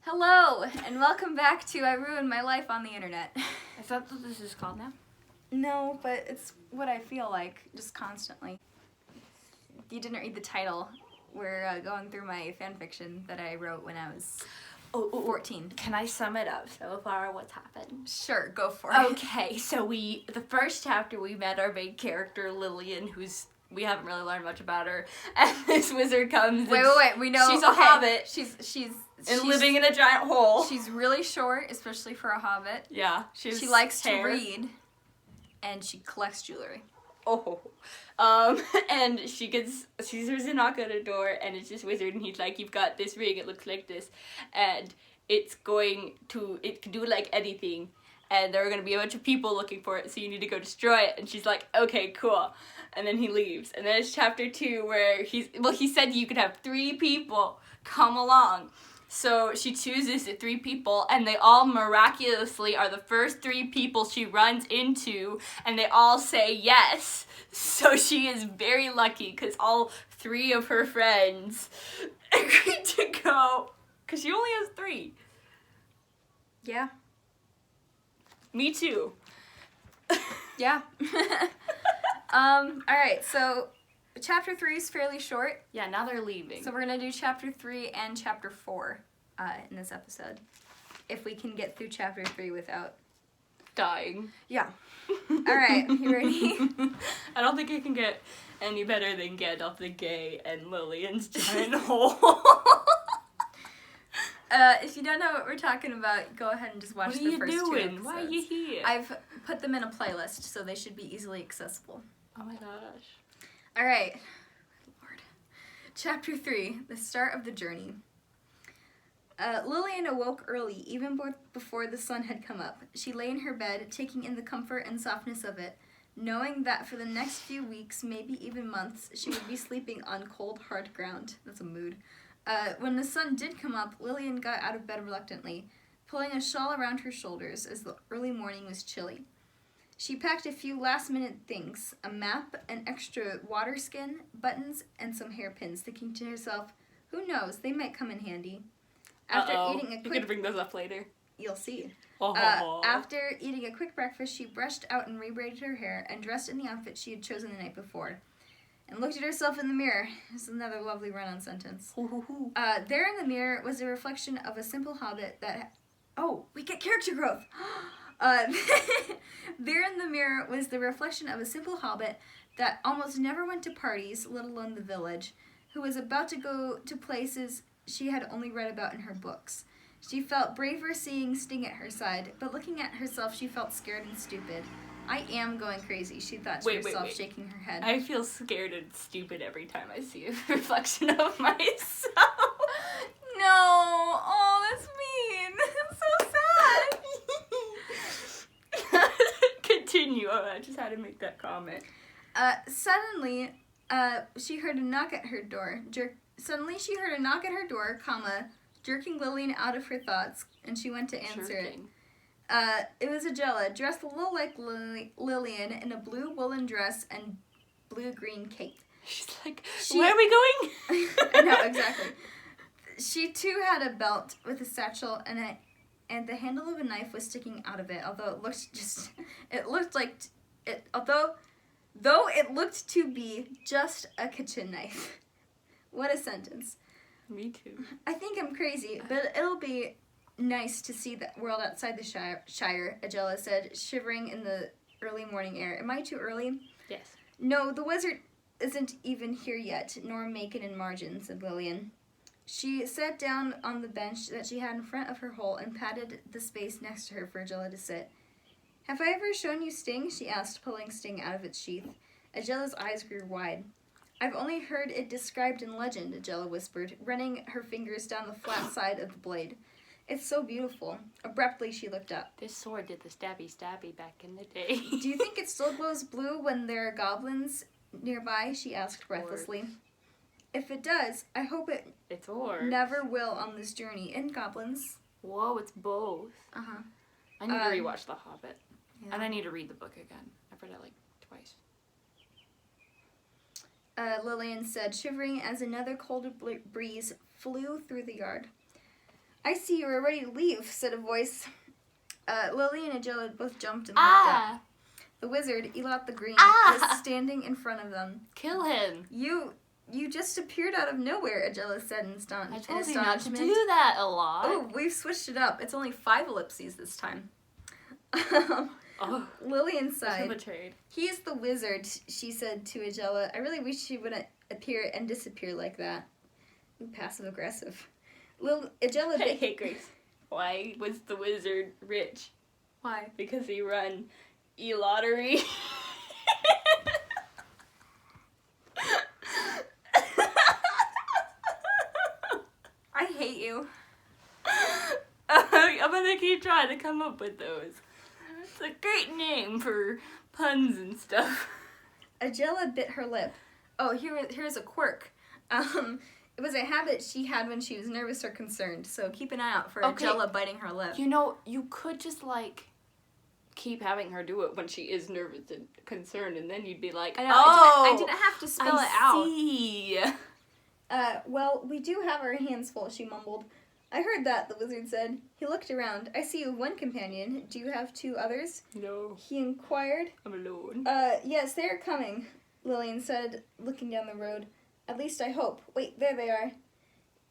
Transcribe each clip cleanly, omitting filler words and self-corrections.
Hello, and welcome back to I Ruined My Life on the Internet. Is that what this is called now? No, but it's what I feel like, just constantly. If you didn't read the title, we're going through my fanfiction that I wrote when I was 14. Can I sum it up so far what's happened? Sure, go for it. Okay, so the first chapter we met our main character, Lillian, we haven't really learned much about her, and this wizard comes. Wait, we know she's a hobbit. She's living in a giant hole. She's really short, especially for a hobbit. Yeah, she likes to read, and she collects jewelry. And she hears a knock at her door, and it's this wizard, and he's like, "You've got this ring. It looks like this, and it can do like anything, and there are gonna be a bunch of people looking for it, so you need to go destroy it." And she's like, "Okay, cool." And then he leaves. And then it's chapter 2 where he said you could have 3 people come along. So she chooses the 3 people, and they all miraculously are the first 3 people she runs into, and they all say yes. So she is very lucky because all 3 of her friends agreed to go, because she only has 3. Yeah. Me too. Yeah. Alright, so chapter 3 is fairly short. Yeah, now they're leaving. So we're going to do chapter 3 and chapter 4 in this episode. If we can get through chapter 3 without dying. Yeah. Alright, you ready? I don't think it can get any better than Gandalf the Gay and Lillian's giant hole. If you don't know what we're talking about, go ahead and just watch the first 2 episodes. What are you doing? Why are you here? I've put them in a playlist, so they should be easily accessible. Oh my gosh. Alright. Lord. Chapter 3, the start of the journey. Lillian awoke early, even before the sun had come up. She lay in her bed, taking in the comfort and softness of it, knowing that for the next few weeks, maybe even months, she would be sleeping on cold, hard ground. That's a mood. When the sun did come up, Lillian got out of bed reluctantly, pulling a shawl around her shoulders as the early morning was chilly. She packed a few last-minute things, a map, an extra water skin, buttons, and some hairpins, thinking to herself, who knows, they might come in handy. After eating a quick... You're gonna bring those up later? You'll see. Oh. After eating a quick breakfast, she brushed out and rebraided her hair and dressed in the outfit she had chosen the night before. And looked at herself in the mirror. This is another lovely run-on sentence. There in the mirror was a reflection of a simple hobbit that... Oh, we get character growth! There in the mirror was the reflection of a simple hobbit that almost never went to parties, let alone the village, who was about to go to places she had only read about in her books. She felt braver seeing Sting at her side, but looking at herself she felt scared and stupid. I am going crazy, she thought to herself, shaking her head. I feel scared and stupid every time I see a reflection of myself. No! Oh, that's mean. That's so sad. Continue. I just had to make that comment. Suddenly, she heard a knock at her door. Jerking Lillian out of her thoughts, and she went to answer it. It was Agella, dressed a little like Lillian in a blue woolen dress and blue-green cape. She's like, where are we going? I know, exactly. She, too, had a belt with a satchel, and the handle of a knife was sticking out of it, although it looked to be just a kitchen knife. What a sentence. Me too. I think I'm crazy, but it'll be nice to see the world outside the Shire, Agella said, shivering in the early morning air. Am I too early? Yes. No, the wizard isn't even here yet, nor Macon and Margin, said Lillian. She sat down on the bench that she had in front of her hole and patted the space next to her for Agella to sit. Have I ever shown you Sting? She asked, pulling Sting out of its sheath. Agella's eyes grew wide. I've only heard it described in legend, Agella whispered, running her fingers down the flat side of the blade. It's so beautiful. Abruptly, she looked up. This sword did the stabby back in the day. Do you think it still glows blue when there are goblins nearby? She asked breathlessly. If it does, I hope it's orcs. Never will on this journey. And goblins. Whoa, it's both. Uh-huh. I need to rewatch The Hobbit. Yeah. And I need to read the book again. I've read it like twice. Lillian said, shivering as another cold breeze flew through the yard. I see you are ready to leave, said a voice. Lily and Agela both jumped and looked up. The wizard, Elot the Green, was standing in front of them. Kill him. You just appeared out of nowhere, Agela said in astonishment. I told you not to do that, Elot. Oh, we've switched it up. It's only 5 ellipses this time. Lillian sighed. Betrayed. He's the wizard, she said to Agela. I really wish he wouldn't appear and disappear like that. Ooh, passive-aggressive. Agela... Hey, Grace. Why was the wizard rich? Why? Because he run e-lottery. I hate you. I'm gonna keep trying to come up with those. It's a great name for puns and stuff. Agela bit her lip. Oh, here's a quirk. It was a habit she had when she was nervous or concerned, so keep an eye out for Agela biting her lip. You know, you could just, like, keep having her do it when she is nervous and concerned, and then you'd be like, I didn't have to spell it out. I see. Well, we do have our hands full, she mumbled. I heard that, the wizard said. He looked around. I see you have one companion. Do you have 2 others? No. He inquired. I'm alone. Yes, they are coming, Lillian said, looking down the road. At least I hope. Wait, there they are.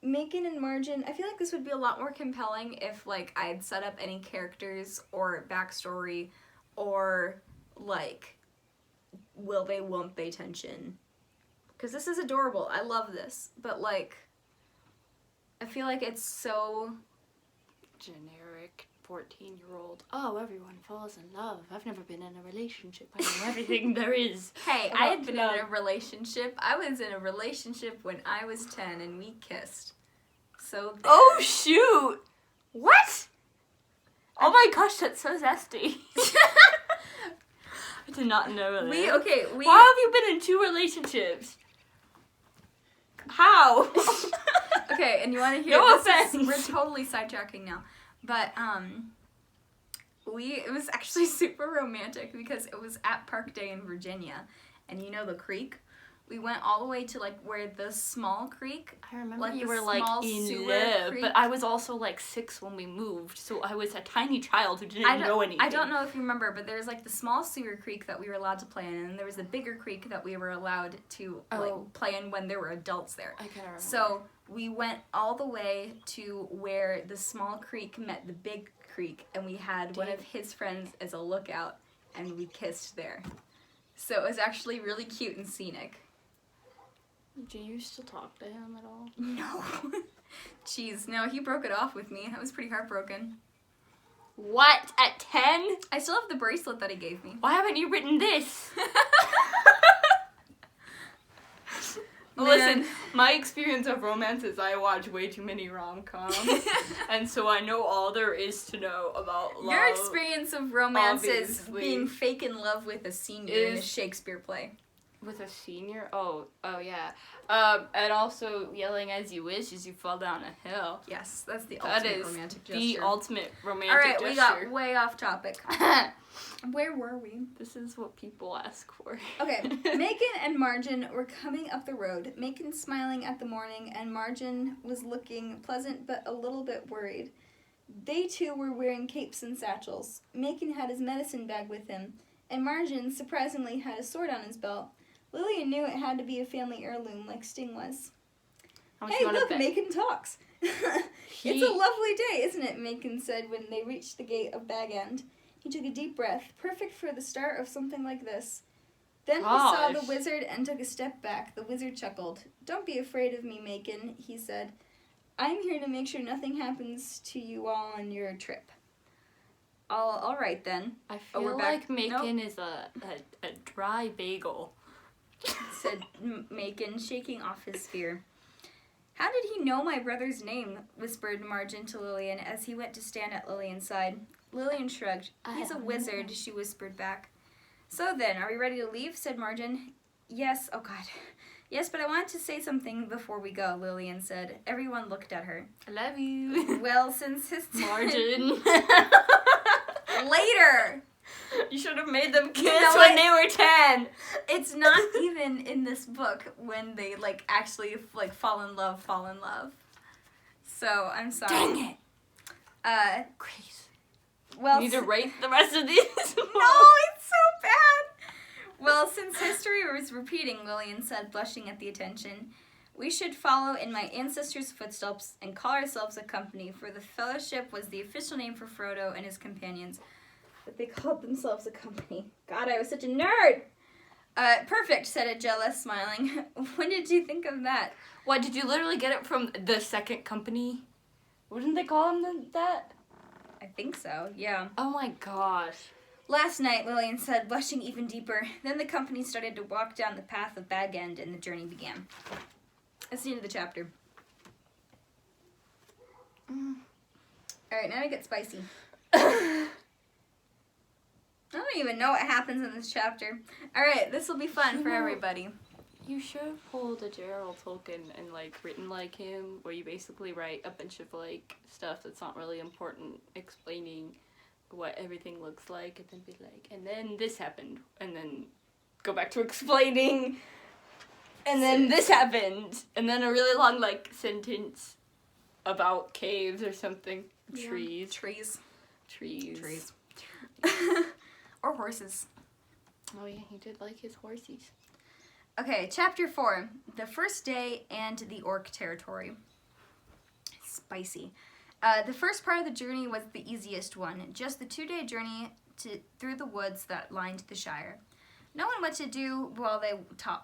Macon and Margin. I feel like this would be a lot more compelling if, like, I had set up any characters or backstory or, like, will they, won't they tension. Because this is adorable. I love this. But, like, I feel like it's so... generic 14-year-old. Oh, everyone falls in love. I've never been in a relationship. I know everything there is. Hey, I had been in a relationship. I was in a relationship when I was 10 and we kissed. So there. Oh, shoot! What? Oh my gosh, that's so zesty. I did not know that. Why have you been in 2 relationships? How? Okay, and you want to hear No this? offense. We're totally sidetracking now. But, it was actually super romantic because it was at Park Day in Virginia. And you know the creek? We went all the way to, like, where the small creek... I remember like you the were, like, in love, but I was also, like, 6 when we moved, so I was a tiny child who didn't know anything. I don't know if you remember, but there was, like, the small sewer creek that we were allowed to play in, and there was the bigger creek that we were allowed to, like, play in when there were adults there. I can't remember. So, we went all the way to where the small creek met the big creek, and we had one of his friends as a lookout, and we kissed there. So, it was actually really cute and scenic. Do you still talk to him at all? No. Jeez, no, he broke it off with me. I was pretty heartbroken. What? At 10? I still have the bracelet that he gave me. Why haven't you written this? Man. Listen, my experience of romance is I watch way too many rom-coms, and so I know all there is to know about love. Your experience of romance is obviously. being fake in love with a senior in a Shakespeare play. With a senior? Oh yeah. And also yelling as you wish as you fall down a hill. Yes, that's the ultimate romantic gesture. The ultimate romantic Alright, gesture. we got way off topic. Where were we? This is what people ask for. Okay, Macon and Margin were coming up the road. Macon smiling at the morning, and Margin was looking pleasant but a little bit worried. They too were wearing capes and satchels. Macon had his medicine bag with him, and Margin surprisingly had a sword on his belt. Lillian knew it had to be a family heirloom like Sting was. Hey, look, Macon talks. It's a lovely day, isn't it? Macon said when they reached the gate of Bag End. He took a deep breath, perfect for the start of something like this. Then he saw the wizard and took a step back. The wizard chuckled. Don't be afraid of me, Macon, he said. I'm here to make sure nothing happens to you all on your trip. All right, then. I feel like Macon is a dry bagel. Said Macon, shaking off his fear. How did he know my brother's name? Whispered Margin to Lillian as he went to stand at Lillian's side. Lillian shrugged. He's a wizard, she whispered back. So then, are we ready to leave? Said Margin. Yes, oh God. Yes, but I wanted to say something before we go, Lillian said. Everyone looked at her. I love you. Well, since his... Margin. Later! You should have made them kiss when they were 10. It's not even in this book when they, like, actually, like, fall in love. So, I'm sorry. Dang it. Great. Well, You need to rate the rest of these. no, it's so bad. Well, since history was repeating, Lillian said, blushing at the attention, we should follow in my ancestors' footsteps and call ourselves a company, for the fellowship was the official name for Frodo and his companions. But they called themselves a company. God, I was such a nerd! Perfect, said Agella, smiling. When did you think of that? What, did you literally get it from the second company? Wouldn't they call them that? I think so, yeah. Oh my gosh. Last night, Lillian said, blushing even deeper. Then the company started to walk down the path of Bag End, and the journey began. That's the end of the chapter. Alright, now I get spicy. I don't even know what happens in this chapter. Alright, this will be fun for everybody. You should have pulled a Gerald Tolkien and, like, written like him, where you basically write a bunch of, like, stuff that's not really important, explaining what everything looks like, and then be like, and then this happened, and then go back to explaining, and then this happened, and then a really long, like, sentence about caves or something. Yeah. Trees. Or horses. Oh yeah, he did like his horsies. Okay, chapter 4. The first day and the Orc territory. Spicy. The first part of the journey was the easiest one. Just the 2-day journey through the woods that lined the Shire. No one what to do while they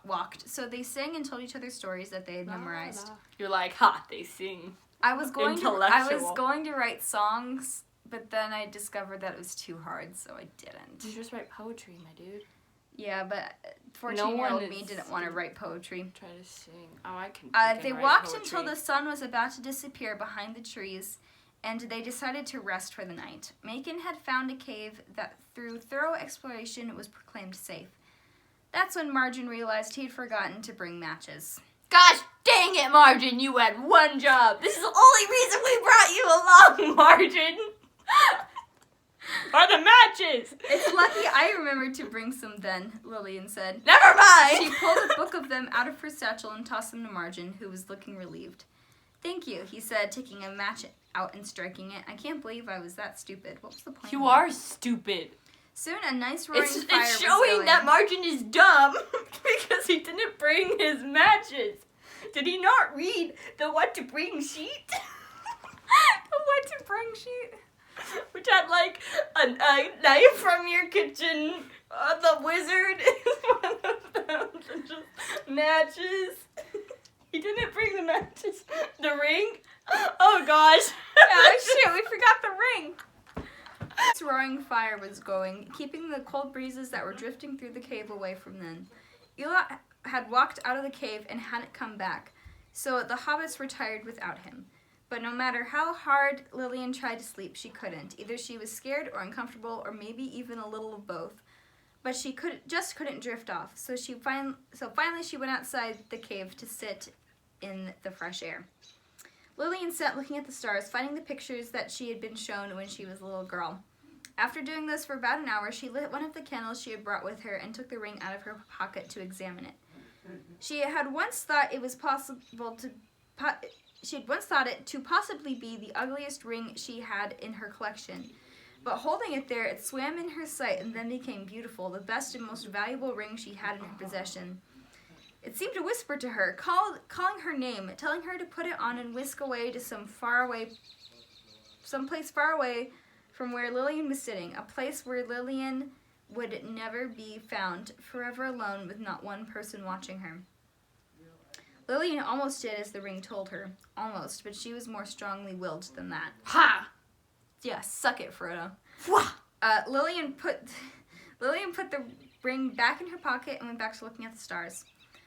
walked, so they sang and told each other stories that they had memorized. You're like, ha, they sing. I was going to write songs, but then I discovered that it was too hard, so I didn't. You just write poetry, my dude. Yeah, but 14-year-old me didn't want to write poetry. Try to sing. Oh, I can. They walked until the sun was about to disappear behind the trees, and they decided to rest for the night. Macon had found a cave that, through thorough exploration, was proclaimed safe. That's when Margin realized he'd forgotten to bring matches. Gosh dang it, Margin, you had one job. This is the only reason we brought you along, Margin. Are the matches? It's lucky I remembered to bring some then, Lillian said. Never mind. She pulled a book of them out of her satchel and tossed them to Margin, who was looking relieved. Thank you, he said, taking a match out and striking it. I can't believe I was that stupid. What was the plan? You are stupid. Soon a nice roaring fire was going. It's showing that Margin is dumb because he didn't bring his matches. Did he not read the what to bring sheet? The what to bring sheet? Which had like a knife from your kitchen. The wizard is one of them. And just matches. He didn't bring the matches. The ring? Oh gosh. Oh shit, we forgot the ring. This roaring fire was going, keeping the cold breezes that were drifting through the cave away from them. Elot had walked out of the cave and hadn't come back, so the hobbits retired without him. But no matter how hard Lillian tried to sleep, she couldn't. Either she was scared or uncomfortable, or maybe even a little of both. But she couldn't drift off. So finally she went outside the cave to sit in the fresh air. Lillian sat looking at the stars, finding the pictures that she had been shown when she was a little girl. After doing this for about an hour, she lit one of the candles she had brought with her and took the ring out of her pocket to examine it. She had once thought it to possibly be the ugliest ring she had in her collection. But holding it there, it swam in her sight and then became beautiful, the best and most valuable ring she had in her possession. It seemed to whisper to her, calling her name, telling her to put it on and whisk away to someplace far away from where Lillian was sitting, a place where Lillian would never be found, forever alone with not one person watching her. Lillian almost did as the ring told her. Almost, but she was more strongly willed than that. Ha! Yeah, suck it, Frodo. Wah! Lillian put the ring back in her pocket and went back to looking at the stars.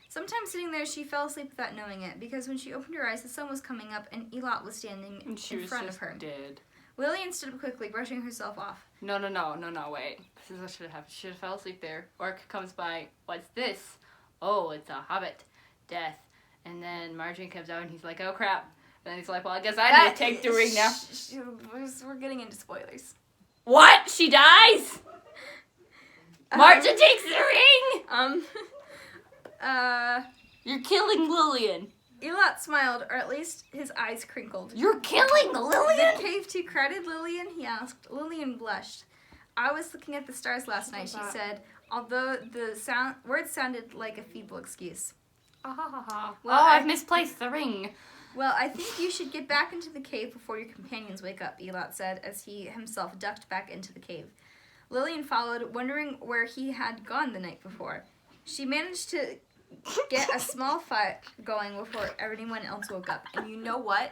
Sometimes sitting there, she fell asleep without knowing it, because when she opened her eyes, the sun was coming up and Elot was standing in front of her. Dead. Lillian stood up quickly, brushing herself off. No, wait. This is what should have happened. She should have fell asleep there. Orc comes by. What's this? Oh, it's a hobbit. Death. And then Margin comes out and he's like, oh crap. And then he's like, well, I guess I need to take the ring now. We're getting into spoilers. What? She dies? Margin takes the ring? You're You're killing Lillian. Elot smiled, or at least his eyes crinkled. You're killing Lillian? The cave tea credited Lillian, he asked. Lillian blushed. I was looking at the stars last night, she said, although the words sounded like a feeble excuse. Well, I've I've misplaced the ring. Well, I think you should get back into the cave before your companions wake up, Elot said, as he himself ducked back into the cave. Lillian followed, wondering where he had gone the night before. She managed to get a small fight going before everyone else woke up. And you know what?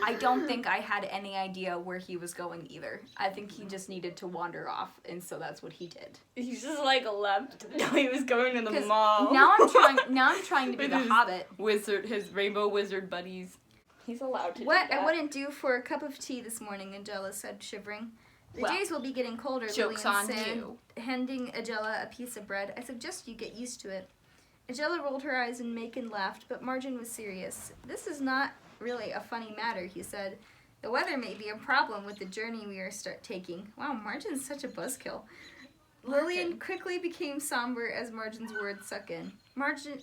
I don't think I had any idea where he was going either. I think he just needed to wander off, and so that's what he did. He's just like left. No, he was going to the mall. Now I'm trying to be With the his hobbit. Wizard, his rainbow wizard buddies. He's allowed to What do that. I wouldn't do for a cup of tea this morning, Angela said, shivering. The Well, days will be getting colder, joke's Lillian on said, you. handing Angela a piece of bread. I suggest you get used to it. Angela rolled her eyes and Macon laughed, but Margin was serious. This is not really a funny matter, he said. The weather may be a problem with the journey we are taking. Wow, Margin's such a buzzkill. Lillian quickly became somber as Margin's words sunk in. Margin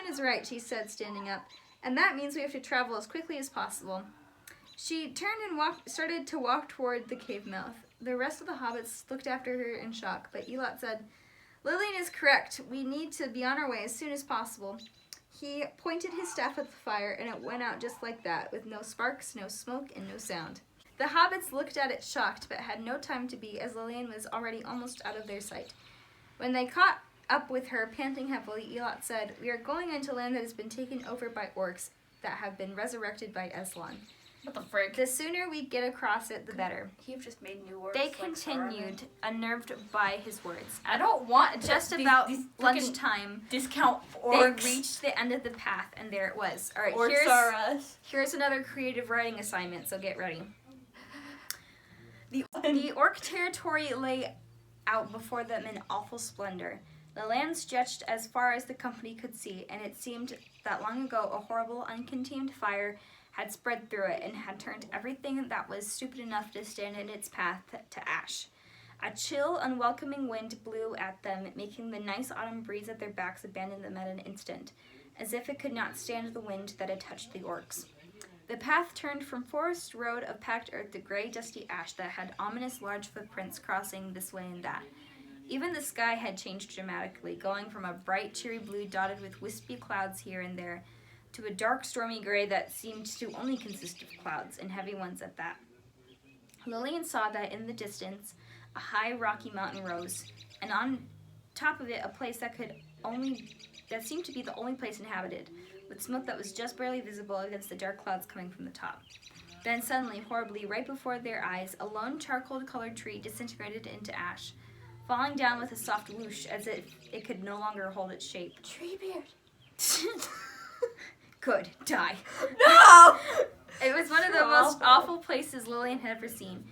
is right, she said, standing up, and that means we have to travel as quickly as possible. She turned and started to walk toward the cave mouth. The rest of the hobbits looked after her in shock, but Elot said, Lillian is correct. We need to be on our way as soon as possible. He pointed his staff at the fire, and it went out just like that, with no sparks, no smoke, and no sound. The hobbits looked at it shocked, but had no time to be, as Lillian was already almost out of their sight. When they caught up with her, panting heavily, Elot said, We are going into land that has been taken over by orcs that have been resurrected by Eslon. What the frick? The sooner we get across it, the better. You've just made new words. They continued, unnerved by his words. I don't want Just these about frickin' lunchtime, discount orcs. they reached the end of the path, and there it was. All right, Orcs are us. here's another creative writing assignment, so get ready. The orc territory lay out before them in awful splendor. The land stretched as far as the company could see, and it seemed that long ago a horrible, uncontained fire had spread through it and had turned everything that was stupid enough to stand in its path to ash. A chill, unwelcoming wind blew at them, making the nice autumn breeze at their backs abandon them at an instant, as if it could not stand the wind that had touched the orcs. The path turned from forest road of packed earth to gray, dusty ash that had ominous large footprints crossing this way and that. Even the sky had changed dramatically, going from a bright, cheery blue dotted with wispy clouds here and there, to a dark, stormy gray that seemed to only consist of clouds, and heavy ones at that. Lillian saw that in the distance, a high, rocky mountain rose, and on top of it a place that seemed to be the only place inhabited, with smoke that was just barely visible against the dark clouds coming from the top. Then suddenly, horribly, right before their eyes, a lone charcoal-colored tree disintegrated into ash, falling down with a soft whoosh as if it could no longer hold its shape. Treebeard. Good, die. No! It was one of the most awful places Lillian had ever seen,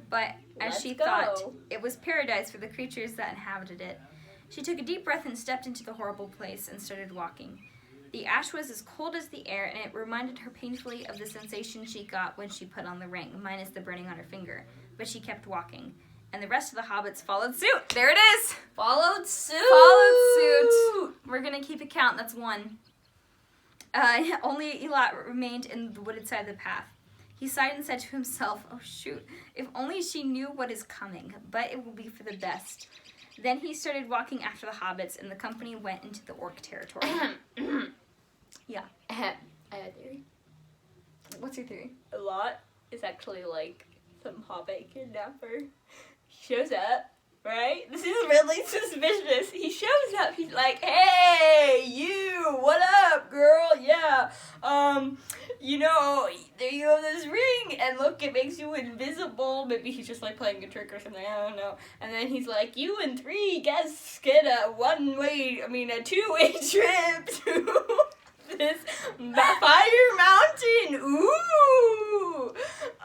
but as she thought, it was paradise for the creatures that inhabited it. She took a deep breath and stepped into the horrible place and started walking. The ash was as cold as the air, and it reminded her painfully of the sensation she got when she put on the ring, minus the burning on her finger. But she kept walking, and the rest of the hobbits followed suit. There it is! Followed suit. We're gonna keep a count. That's one. Only Elot remained in the wooded side of the path. He sighed and said to himself, oh shoot, if only she knew what is coming, but it will be for the best. Then he started walking after the hobbits, and the company went into the orc territory. Yeah. I have a theory. What's your theory? Elot is actually like some hobbit kidnapper. He shows up, right? This is really suspicious. He shows up, he's like, hey, you, what up, girl? Yeah, there you have this ring, and look, it makes you invisible. Maybe he's just like playing a trick or something, I don't know. And then he's like, you and 3 guests get a two-way trip to this fire mountain. Ooh!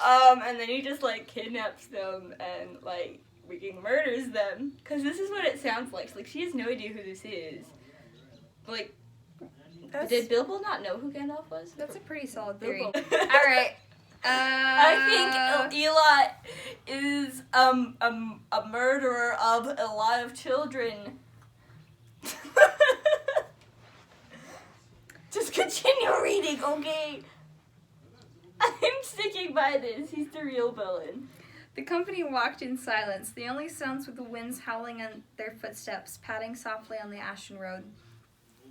And then he just like kidnaps them and like freaking murders them. Cause this is what it sounds like. Like she has no idea who this is. Like, did Bilbo not know who Gandalf was? That's a pretty solid theory. Bilbo. Alright. I think Elot is a murderer of a lot of children. Just continue reading, okay? I'm sticking by this. He's the real villain. The company walked in silence. The only sounds were the winds howling on their footsteps, padding softly on the ashen road.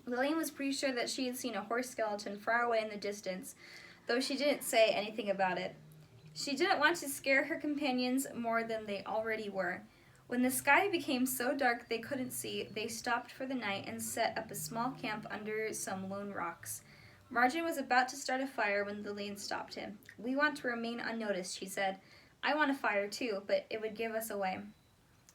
Lillian was pretty sure that she had seen a horse skeleton far away in the distance, though she didn't say anything about it. She didn't want to scare her companions more than they already were. When the sky became so dark they couldn't see, they stopped for the night and set up a small camp under some lone rocks. Margin was about to start a fire when Lillian stopped him. "We want to remain unnoticed," she said. "I want a fire too, but it would give us away."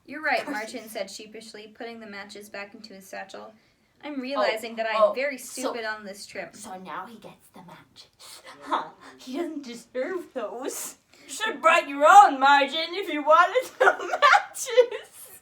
"You're right," Margin said sheepishly, putting the matches back into his satchel. "I'm realizing that I'm very stupid on this trip." So now he gets the matches. Huh. He doesn't deserve those. You should have brought your own, Margin, if you wanted some matches.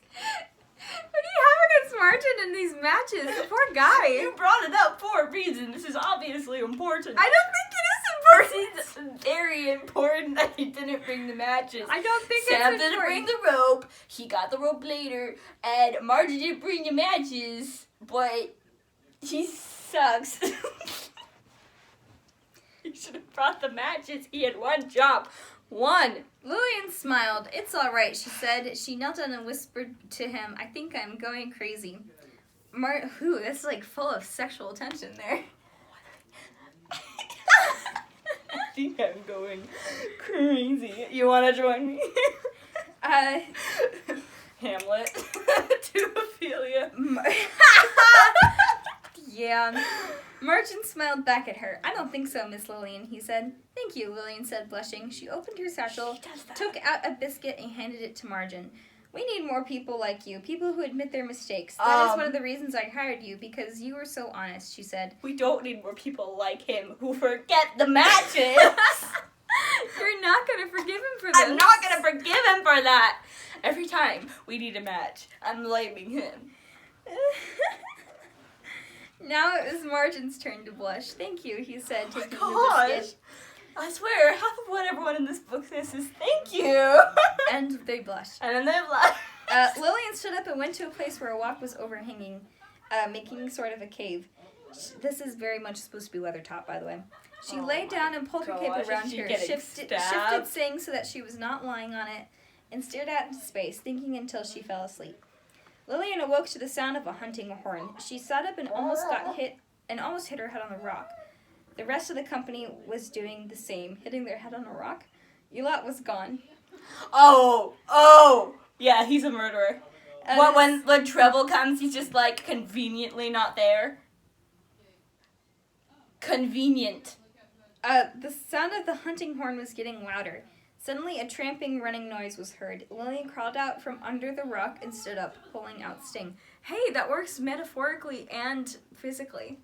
What do you have against Margin and these matches? The poor guy. You brought it up for a reason. This is obviously important. I don't think it is important. It's very important that he didn't bring the matches. I don't think Sam it's didn't bring important. the rope. He got the rope later. And Margin didn't bring the matches. But he sucks. He should have brought the matches. He had one job. One. Lillian smiled. "It's all right," she said. She knelt down and whispered to him, "I think I'm going crazy." Ooh, that's like full of sexual tension there. I think I'm going crazy. You want to join me? Hamlet. To Ophelia. Yeah. Margin smiled back at her. "I don't think so, Miss Lillian," he said. "Thank you," Lillian said, blushing. She opened her satchel, took out a biscuit, and handed it to Margin. "We need more people like you, people who admit their mistakes. That is one of the reasons I hired you, because you were so honest," she said. We don't need more people like him who forget the matches. You're not going to forgive him for this. I'm not going to forgive him for that. Every time we need a match, I'm blaming him. Now it was Margin's turn to blush. "Thank you," he said, taking the Gosh. biscuit. I swear, half of what everyone in this book says is thank you. And they blushed. And then they laugh. Lillian stood up and went to a place where a walk was overhanging, making sort of a cave. This is very much supposed to be Weathertop, by the way. She lay down and pulled her cape around her, shifted, saying so that she was not lying on it, and stared out into space, thinking until she fell asleep. Lillian awoke to the sound of a hunting horn. She sat up and almost hit her head on the rock. The rest of the company was doing the same, hitting their head on a rock. Elot was gone. Oh, yeah, he's a murderer. When Treble comes, he's just like conveniently not there. Convenient. The sound of the hunting horn was getting louder. Suddenly, a tramping, running noise was heard. Lillian crawled out from under the rock and stood up, pulling out Sting. Hey, that works metaphorically and physically.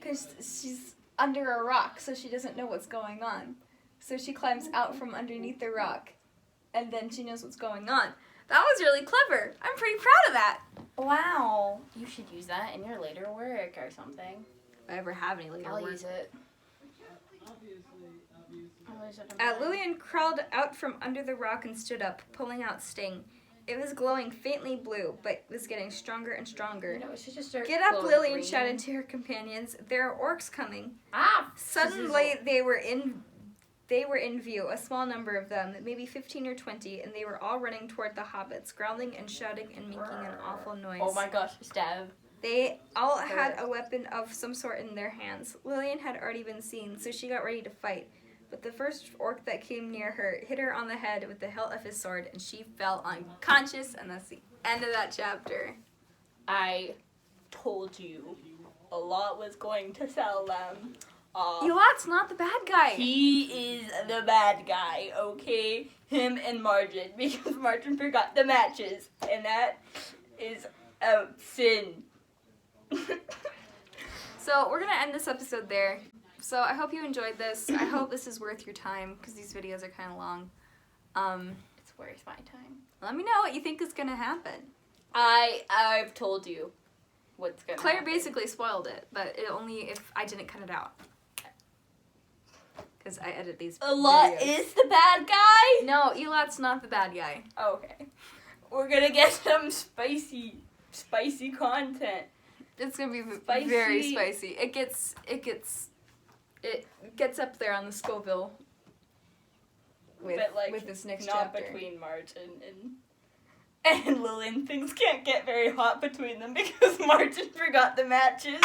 Because she's under a rock, so she doesn't know what's going on. So she climbs out from underneath the rock, and then she knows what's going on. That was really clever. I'm pretty proud of that. Wow. You should use that in your later work or something. If I ever have any later work. I'll use it. Lillian crawled out from under the rock and stood up, pulling out Sting. It was glowing faintly blue, but was getting stronger and stronger. No, it should just start "Get up," glowing Lillian green. shouted to her companions. "There are orcs coming." Suddenly, they were in view, a small number of them, maybe 15 or 20, and they were all running toward the hobbits, growling and shouting and making an awful noise. Oh my gosh, stab. They all had a weapon of some sort in their hands. Lillian had already been seen, so she got ready to fight. But the first orc that came near her hit her on the head with the hilt of his sword, and she fell unconscious, and that's the end of that chapter. I told you Elot was going to sell them. Elot's not the bad guy. He is the bad guy, okay? Him and Margin, because Margin forgot the matches, and that is a sin. So we're going to end this episode there. So I hope you enjoyed this. I hope this is worth your time, because these videos are kind of long. It's worth my time. Let me know what you think is going to happen. I've told you what's going to happen. Claire basically spoiled it, but only if I didn't cut it out. Because I edit these Elot videos. is the bad guy? No, Elot's not the bad guy. Okay. We're gonna get some spicy content. It's gonna be Spicy. very spicy. It gets up there on the Scoville But, like, with this next not chapter. between Martin and Lillian. Things can't get very hot between them because Martin forgot the matches.